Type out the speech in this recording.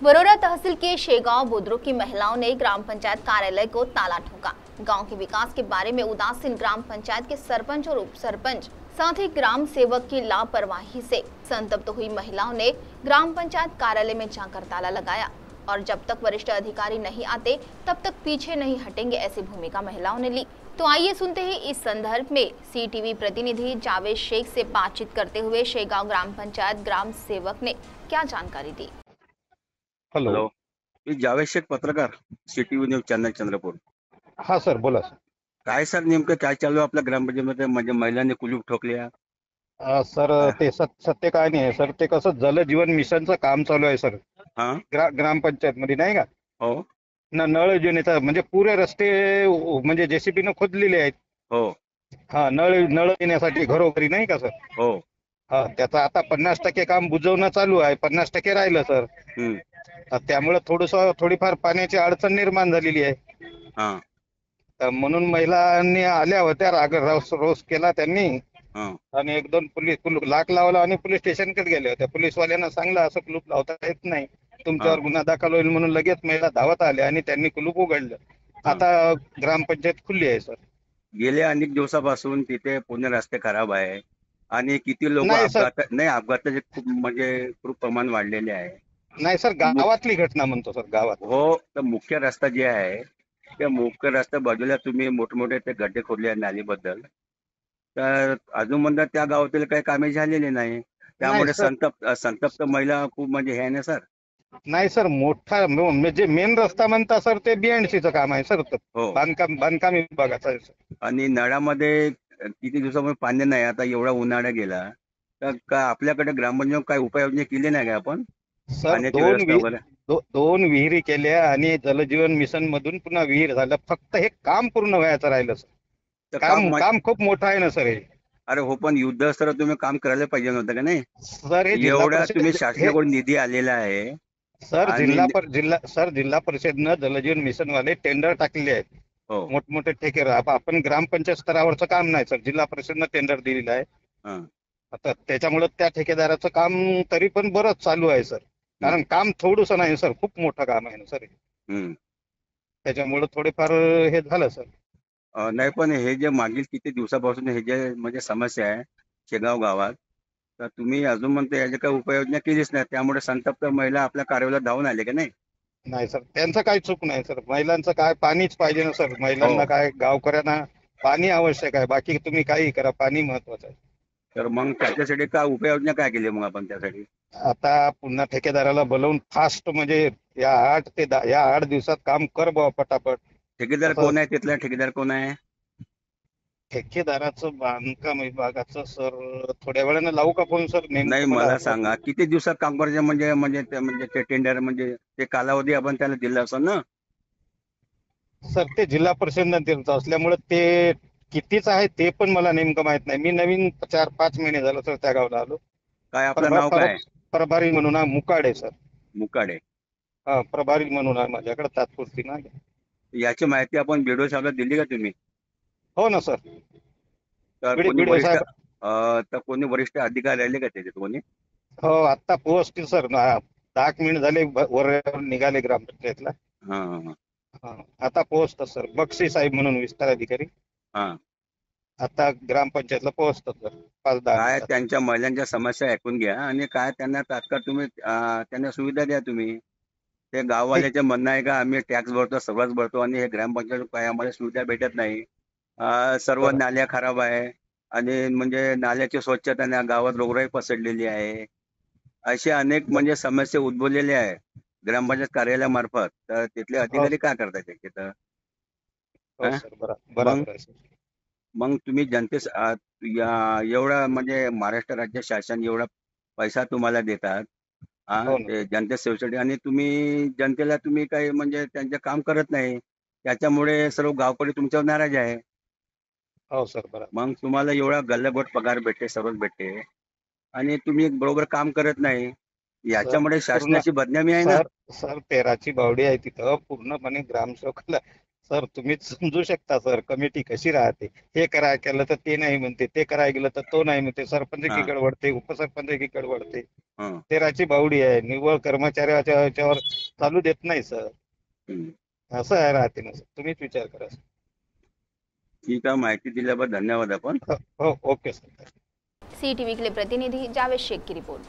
बरोरा तहसील के शेगांव बुद्रुक की महिलाओं ने ग्राम पंचायत कार्यालय को ताला ठोका। गांव के विकास के बारे में उदासीन ग्राम पंचायत के सरपंच और उप सरपंच साथ ही ग्राम सेवक की लापरवाही से संतप्त हुई महिलाओं ने ग्राम पंचायत कार्यालय में जाकर ताला लगाया और जब तक वरिष्ठ अधिकारी नहीं आते तब तक पीछे नहीं हटेंगे, ऐसी भूमिका महिलाओं ने ली। तो आइए सुनते हैं इस संदर्भ में सीटीवी प्रतिनिधि जावेद शेख से बातचीत करते हुए शेगांव ग्राम पंचायत ग्राम सेवक ने क्या जानकारी दी। हॅलो, मी जावेद शेख, पत्रकार, सीटीव्ही न्यूज चॅनल, चंद्रपूर। हा सर, बोला सर। काय सर, नेमकं काय चालू आहे आपल्या ग्रामपंचायतीमध्ये? म्हणजे महिलांनी कुलूप ठोकल्या। सर ते सत्य काय नाही आहे सर, ते कसं जल जीवन मिशनचं काम चालू आहे सर हा, ग्रामपंचायत मध्ये, नाही का? हो नळ योजनेचा म्हणजे पुरे रस्ते म्हणजे जेसीबी न खोदलेले आहेत. हो हा, नळ येण्यासाठी घरोघरी, नाही का सर? हो हा, त्याचं आता 50% काम बुजवणं चालू आहे, 50% राहिलं सर. त्यामुळे थोडीफार पाण्याची अडचण निर्माण झालेली आहे. हा तर म्हणून महिलांनी आल्या होत्या, रोष केला त्यांनी हा आणि एक दोन कुलूप लाक लावला आणि पोलीस स्टेशनकडे गेले होते. पोलीसवाल्यांना सांगलं असं कुलूप लावता येत नाही, तुमच्यावर गुन्हा दाखल होईल म्हणून लगेच महिला धावत आल्या आणि त्यांनी कुलूप उघडलं. आता ग्रामपंचायत खुल्ली आहे सर. गेल्या अनेक दिवसापासून तिथे पूर्ण रस्ते खराब आहे आणि किती लोक नाही सर. अपघाताचे खूप प्रमाण वाढलेले आहे. नाही सर, गावातली घटना म्हणतो सर, गावात. हो, तर मुख्य रस्ता जे आहे त्या मुख्य रस्त्या बाजूला तुम्ही मोठमोठे ते गड्डे खोदले आहेत नालीबद्दल, तर अजून म्हणतात त्या गावातील काही कामे झालेली नाही. त्यामुळे संतप्त महिला खूप म्हणजे हे आहे ना सर. नाही सर, मोठा म्हणजे मेन रस्ता म्हणता सर, ते बीएनसीचं काम आहे सर. हो, बांधकाम विभागाचं आहे सर. आणि नळामध्ये किती दिवसामध्ये पाणी नाही. आता एवढा उन्हाळा गेला तर का आपल्याकडे ग्रामपंचायत काय उपाययोजना केली नाही का आपण? सर, दोन विहिरी केल्या आणि जलजीवन मिशन मधून पुन्हा विहीर झालं. फक्त हे काम पूर्ण व्हायचं राहिलं सर. काम खूप मोठं आहे ना सर हे. अरे हो, पण युद्ध सर तुम्ही काम करायला पाहिजे नव्हतं का? नाही सर, हे एवढा तुम्ही शासनाकडून निधी आलेला आहे सर. जिल्हा परिषदनं जलजीवन मिशन वाले टेंडर टाकलेले आहेत. हो, मोठमोठे ठेकेदार. आपण ग्रामपंचायत स्तरावरचं काम नाही सर, जिल्हा परिषदनं टेंडर दिलेलं आहे. आता त्याच्यामुळे त्या ठेकेदाराचं काम तरी पण बरंच चालू आहे सर. कारण काम थोडंसं नाही सर, खूप मोठं काम आहे ना सर. त्याच्यामुळे थोडेफार हे झालं सर. नाही, पण हे जे मागील किती दिवसापासून हे जे म्हणजे समस्या आहे शेगाव गावात, तर तुम्ही अजून म्हणता याची काही उपाययोजना केलीच नाही. त्यामुळे संतप्त महिला आपल्या कार्यालयाला धावून आले का? नाही नाही सर, त्यांचं काही चूक नाही सर. महिलांचं काय, पाणीच पाहिजे ना सर. महिलांना काय, गावकऱ्यांना पाणी आवश्यक आहे. बाकी तुम्ही काही करा, पाणी महत्वाचं आहे. तर मग त्याच्यासाठी काय उपाययोजना काय केली मग आपण त्यासाठी? आता पुन्हा ठेकेदाराला बोलवून फास्ट म्हणजे या 8 दिवसात काम कर बाबा पटापट. ठेकेदार कोण आहे? तिथला ठेकेदार कोण आहे? ठेकेदाराचं बांधकाम विभागाचं सर. थोड्या वेळानं लावू का फोन सर? नाही, मला सांगा किती दिवसात काम करायचं? म्हणजे ते टेंडर म्हणजे ते कालावधी आपण त्याला दिला असं ना सर. ते जिल्हा परिषदनं दिलं असल्यामुळे ते कितीच आहे ते पण मला नेमकं माहित नाही. मी नवीन 4-5 महिने झालं सर त्या गावाला आलो. काय आपलं नाव काय? प्रभारी म्हणून आहे, मुकाडे सर. मुकाडे. हा, प्रभारी म्हणून आहे माझ्याकडे तात्पुरती ना. याची माहिती आपण बीडीओ साहेबला दिली का तुम्ही? हो ना सर. कोणी वरिष्ठ अधिकारी राहिले का त्याच्यात कोणी? हो, आता पोहोचतील सर. 10 मिनिट झाले वर निघाले ग्रामपंचायतला. आता पोहोचतात सर. बक्षी साहेब म्हणून विस्तार अधिकारी आता ग्रामपंचायतला पोहोचतात सर. 5-10 काय त्यांच्या महिलांच्या समस्या ऐकून घ्या आणि काय त्यांना तात्काळ तुम्ही त्यांना सुविधा द्या. तुम्ही ते गाववाल्याचे म्हणणं आहे का आम्ही टॅक्स भरतो, सगळंच भरतो आणि हे ग्रामपंचायत काय आम्हाला सुविधा भेटत नाही. सर्व नाल्या खराब आहे आणि म्हणजे नाल्याची स्वच्छता गावात रोगराई पसरलेली आहे. असे अनेक म्हणजे समस्या उद्भवलेल्या आहे ग्रामपंचायत कार्यालयामार्फत. तर तिथले अधिकारी काय करतात तिथं? मग तुम्ही जनतेस एवढा म्हणजे महाराष्ट्र राज्य शासन एवढा पैसा तुम्हाला देतात जनते सेवेसाठी आणि तुम्ही जनतेला तुम्ही काही म्हणजे त्यांचे काम करत नाही. त्याच्यामुळे सर्व गावकरी तुमच्यावर नाराज आहे. हो सर, बरोबर. मग तुम्हाला एवढा गल्लभट पगार भेटते, सर्वच भेटते आणि तुम्ही बरोबर काम करत नाही. याच्यामुळे शासनाची बदनामी आहे ना सर. 13ची बावडी आहे तिथं. पूर्णपणे ग्रामसेवकाला सर तुम्हीच समजू शकता सर कमिटी कशी राहते. हे करा केलं तर ते नाही म्हणते, ते करायला गेलं तर तो नाही म्हणते, सरपंच हा. एकीकडे वळते, उपसरपंच एकीकडे वळते. हं, तेराची बावडी आहे, निव्वळ कर्मचाऱ्याच्या ह्याच्यावर चालू देत नाही सर. हं. असं आहे राहते ना सर, तुम्हीच विचार करा सर. ठीक आहे, माहिती दिल्याबद्दल धन्यवाद आपण. हो ओके सर. CTV के लिए प्रतिनिधि जावेद शेख की रिपोर्ट।